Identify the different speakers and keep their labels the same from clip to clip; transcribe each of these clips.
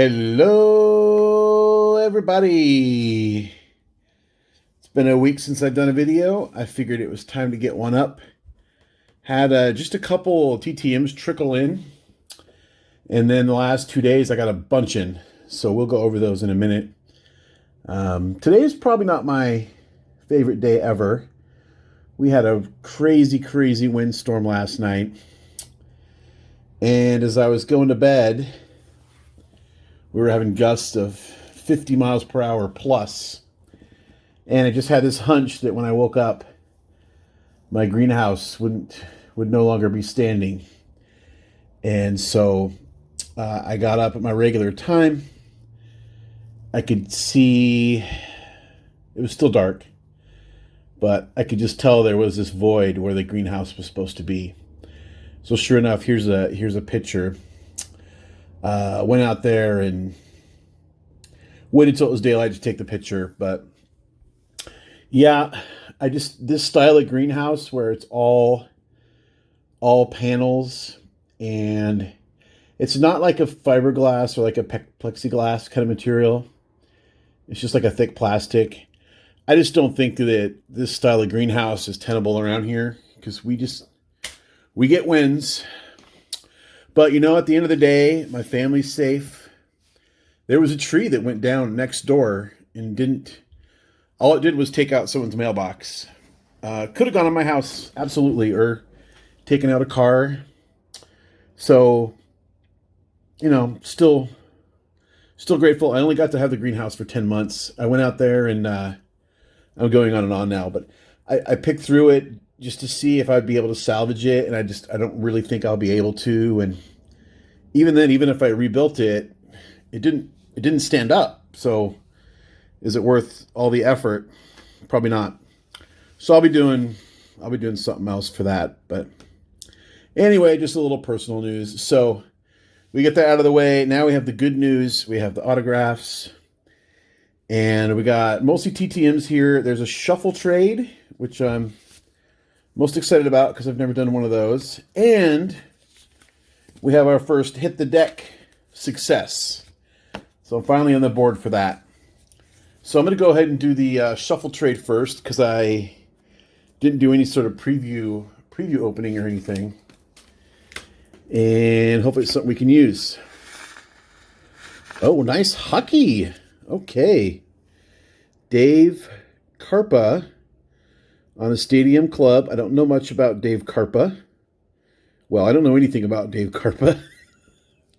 Speaker 1: Hello, everybody. It's been a week since I've done a video. I figured it was time to get one up. Had just a couple TTMs trickle in. And then the last 2 days, I got a bunch in. So we'll go over those in a minute. Today is probably not my favorite day ever. We had a crazy, crazy windstorm last night. And as I was going to bed, we were having gusts of 50 miles per hour plus. And I just had this hunch that when I woke up, my greenhouse would no longer be standing. And so I got up at my regular time. I could see, it was still dark, but I could just tell there was this void where the greenhouse was supposed to be. So sure enough, here's a picture. Went out there and waited until it was daylight to take the picture. But yeah, this style of greenhouse where it's all panels, and it's not like a fiberglass or like a plexiglass kind of material. It's just like a thick plastic. I just don't think that this style of greenhouse is tenable around here because we get winds. But you know, at the end of the day, my family's safe. There was a tree that went down next door and all it did was take out someone's mailbox. Could have gone on my house, absolutely, or taken out a car. So, you know, still grateful. I only got to have the greenhouse for 10 months. I went out there and I'm going on and on now, but I picked through it just to see if I'd be able to salvage it, and I don't really think I'll be able to. And even then, even if I rebuilt it, it didn't stand up. So is it worth all the effort? Probably not. So I'll be doing something else for that. But anyway, just a little personal news. So we get that out of the way. Now we have the good news. We have the autographs, and we got mostly TTMs here. There's a shuffle trade, which I'm most excited about because I've never done one of those. And we have our first hit the deck success. So I'm finally on the board for that. So I'm going to go ahead and do the shuffle trade first because I didn't do any sort of preview opening or anything. And hopefully it's something we can use. Oh, nice hockey. Okay. Dave Karpa on a Stadium Club. I don't know much about Dave Karpa. Well, I don't know anything about Dave Karpa,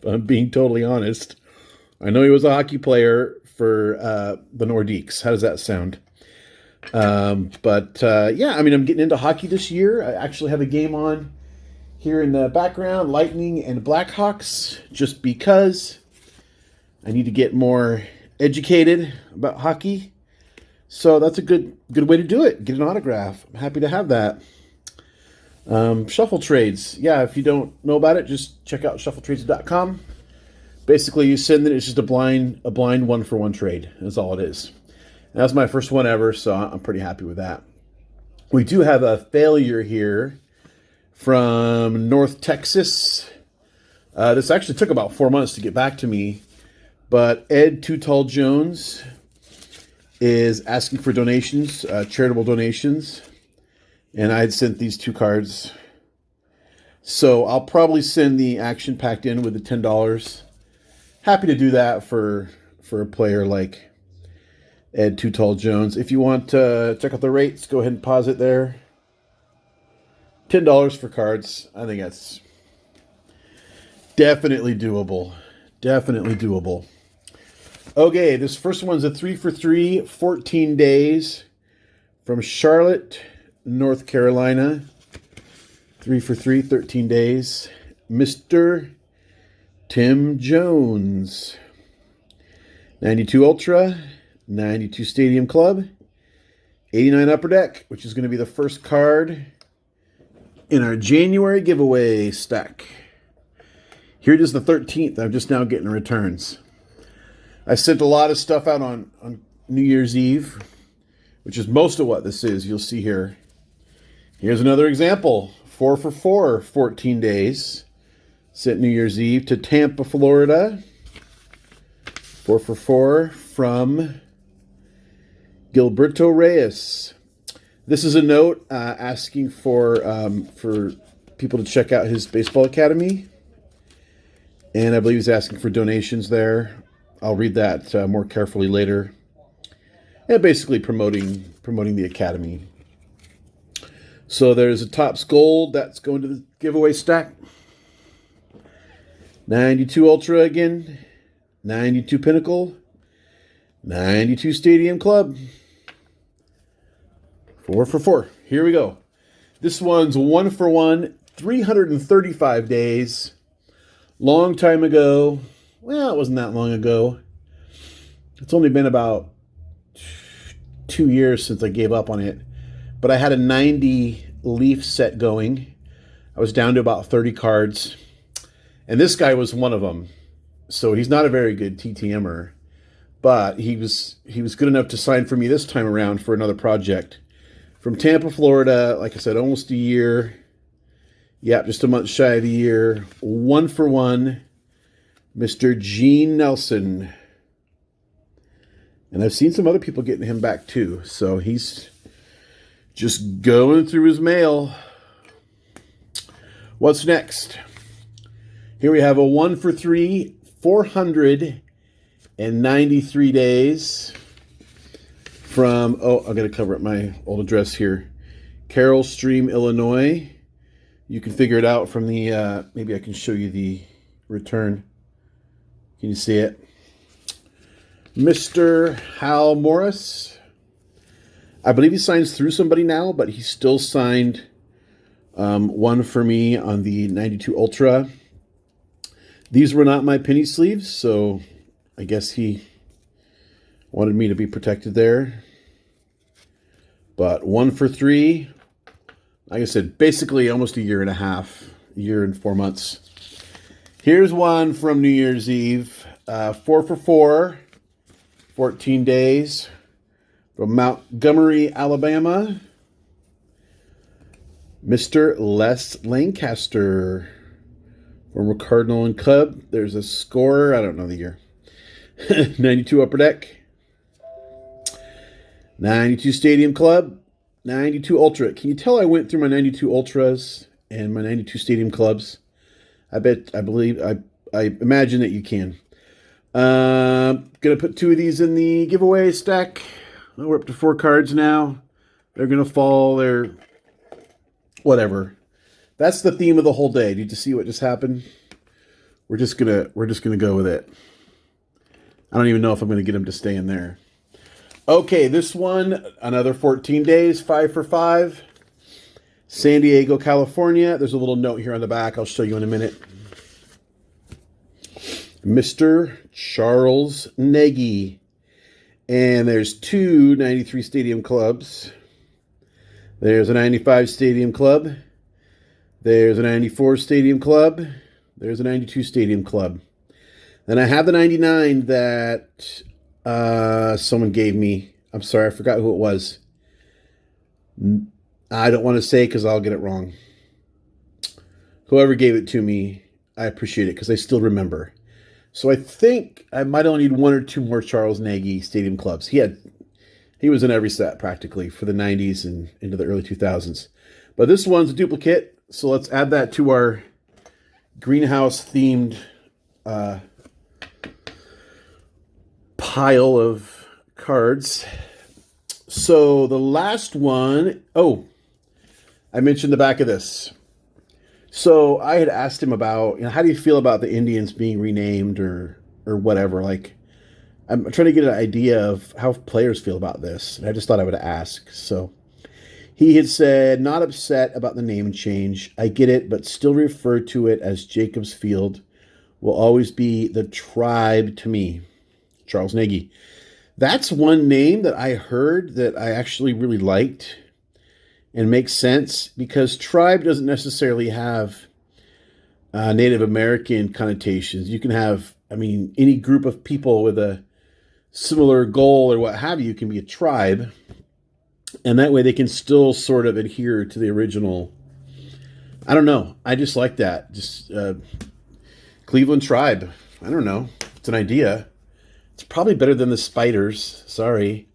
Speaker 1: if I'm being totally honest. I know he was a hockey player for the Nordiques. How does that sound? Yeah, I mean, I'm getting into hockey this year. I actually have a game on here in the background, Lightning and Blackhawks, just because I need to get more educated about hockey. So that's a good way to do it. Get an autograph. I'm happy to have that. Shuffle trades. Yeah, if you don't know about it, just check out shuffletrades.com. Basically, you send it. It's just a blind 1-for-1 trade. That's all it is. And that's my first one ever, so I'm pretty happy with that. We do have a failure here from North Texas. This actually took about 4 months to get back to me, but Ed Too Tall Jones is asking for donations, charitable donations, and I had sent these 2 cards. So I'll probably send the action packed in with the $10. Happy to do that for a player like Ed Too Tall Jones. If you want to check out the rates, go ahead and pause it there. $10 for cards. I think that's definitely doable. Definitely doable. Okay, this first one's a 3-for-3, 14 days from Charlotte, North Carolina. 3-for-3, 13 days. Mr. Tim Jones. 92 Ultra, 92 Stadium Club, 89 Upper Deck, which is going to be the first card in our January giveaway stack. Here it is, the 13th. I'm just now getting returns. I sent a lot of stuff out on New Year's Eve, which is most of what this is. You'll see here. Here's another example. 4 for 4, 14 days. Sent New Year's Eve to Tampa, Florida. 4 for 4 from Gilberto Reyes. This is a note asking for people to check out his baseball academy. And I believe he's asking for donations there. I'll read that more carefully later. And basically promoting the academy. So there's a Topps Gold that's going to the giveaway stack. 92 Ultra again. 92 Pinnacle. 92 Stadium Club. 4 for 4. Here we go. This one's 1 for 1. 335 days. Long time ago. Well, it wasn't that long ago. It's only been about 2 years since I gave up on it. But I had a 90 Leaf set going. I was down to about 30 cards. And this guy was one of them. So he's not a very good TTMer. But he was good enough to sign for me this time around for another project. From Tampa, Florida, like I said, almost a year. Yeah, just a month shy of a year. 1 for 1, Mr. Gene Nelson. And I've seen some other people getting him back too. So he's just going through his mail. What's next? Here we have a 1 for 3, 493 days. From, I'm going to cover up my old address here. Carroll Stream, Illinois. You can figure it out from the, maybe I can show you the return. Can you see it? Mr. Hal Morris. I believe he signs through somebody now, but he still signed one for me on the 92 Ultra. These were not my penny sleeves, so I guess he wanted me to be protected there. But 1 for 3. Like I said, basically almost a year and a half. A year and 4 months. Here's one from New Year's Eve. 4 for 4. 14 days. From Montgomery, Alabama. Mr. Les Lancaster. Former Cardinal and Cub. There's a scorer. I don't know the year. 92 Upper Deck. 92 Stadium Club. 92 Ultra. Can you tell I went through my 92 Ultras and my 92 Stadium Clubs? I imagine that you can. Gonna put 2 of these in the giveaway stack. We're up to 4 cards now. They're gonna fall. They're whatever. That's the theme of the whole day. Did you see what just happened? We're just gonna go with it. I don't even know if I'm gonna get him to stay in there. Okay, this one, another 14 days, 5 for 5. San Diego, California. There's a little note here on the back. I'll show you in a minute. Mr. Charles Nagy. And there's 2 93 Stadium Clubs. There's a 95 Stadium Club. There's a 94 Stadium Club. There's a 92 Stadium Club. Then I have the 99 that someone gave me. I'm sorry, I forgot who it was. I don't want to say because I'll get it wrong. Whoever gave it to me, I appreciate it because I still remember. So I think I might only need 1 or 2 more Charles Nagy Stadium Clubs. He was in every set practically for the 90s and into the early 2000s. But this one's a duplicate, so let's add that to our greenhouse themed pile of cards. So the last one, I mentioned the back of this. So I had asked him about, how do you feel about the Indians being renamed or whatever? Like, I'm trying to get an idea of how players feel about this. And I just thought I would ask. So he had said, not upset about the name change. I get it, but still refer to it as Jacobs Field. Will always be the Tribe to me. Charles Nagy. That's one name that I heard that I actually really liked and makes sense because Tribe doesn't necessarily have Native American connotations. You can have, any group of people with a similar goal or what have you can be a tribe. And that way they can still sort of adhere to the original. I don't know. I just like that. Just Cleveland Tribe. I don't know. It's an idea. It's probably better than the spiders. Sorry.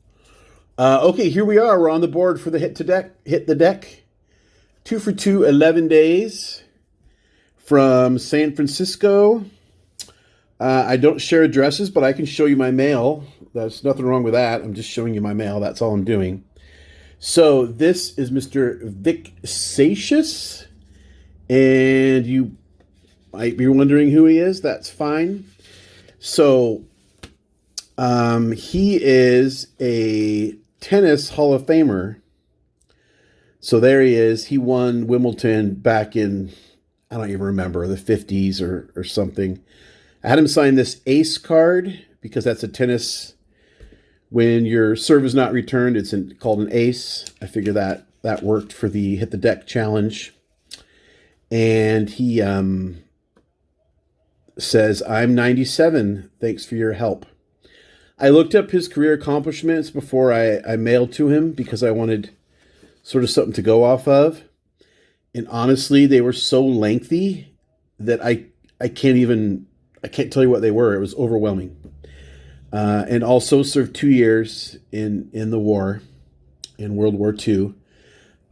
Speaker 1: Okay, here we are. We're on the board for the hit the deck. 2 for 2, 11 days from San Francisco. I don't share addresses, but I can show you my mail. There's nothing wrong with that. I'm just showing you my mail. That's all I'm doing. So this is Mr. Vixatious, and you might be wondering who he is. That's fine. So he is a tennis Hall of Famer. So there he is. He won Wimbledon back in, I don't even remember, the 50s or something. I had him sign this ace card because that's a tennis. When your serve is not returned, it's called an ace. I figure that worked for the Hit the Deck challenge. And he says, I'm 97. Thanks for your help. I looked up his career accomplishments before I mailed to him because I wanted sort of something to go off of. And honestly, they were so lengthy that I can't tell you what they were. It was overwhelming. And also served 2 years in the war, in World War II.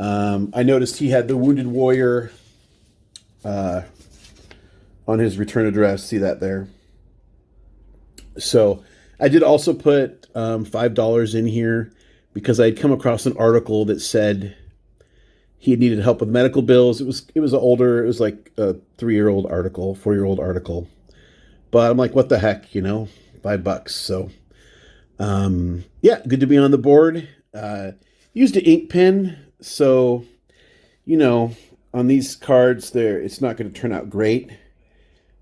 Speaker 1: I noticed he had the Wounded Warrior on his return address. See that there? So I did also put $5 in here because I had come across an article that said he needed help with medical bills. It was older. It was like a 3-year-old article, 4-year-old article. But I'm like, what the heck, $5. So, yeah, good to be on the board. Used an ink pen, so on these cards, it's not going to turn out great.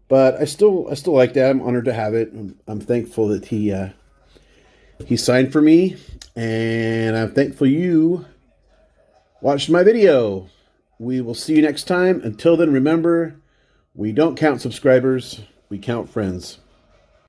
Speaker 1: But I still like that. I'm honored to have it. I'm thankful that he signed for me, and I'm thankful you watched my video. We will see you next time. Until then, remember, we don't count subscribers, we count friends.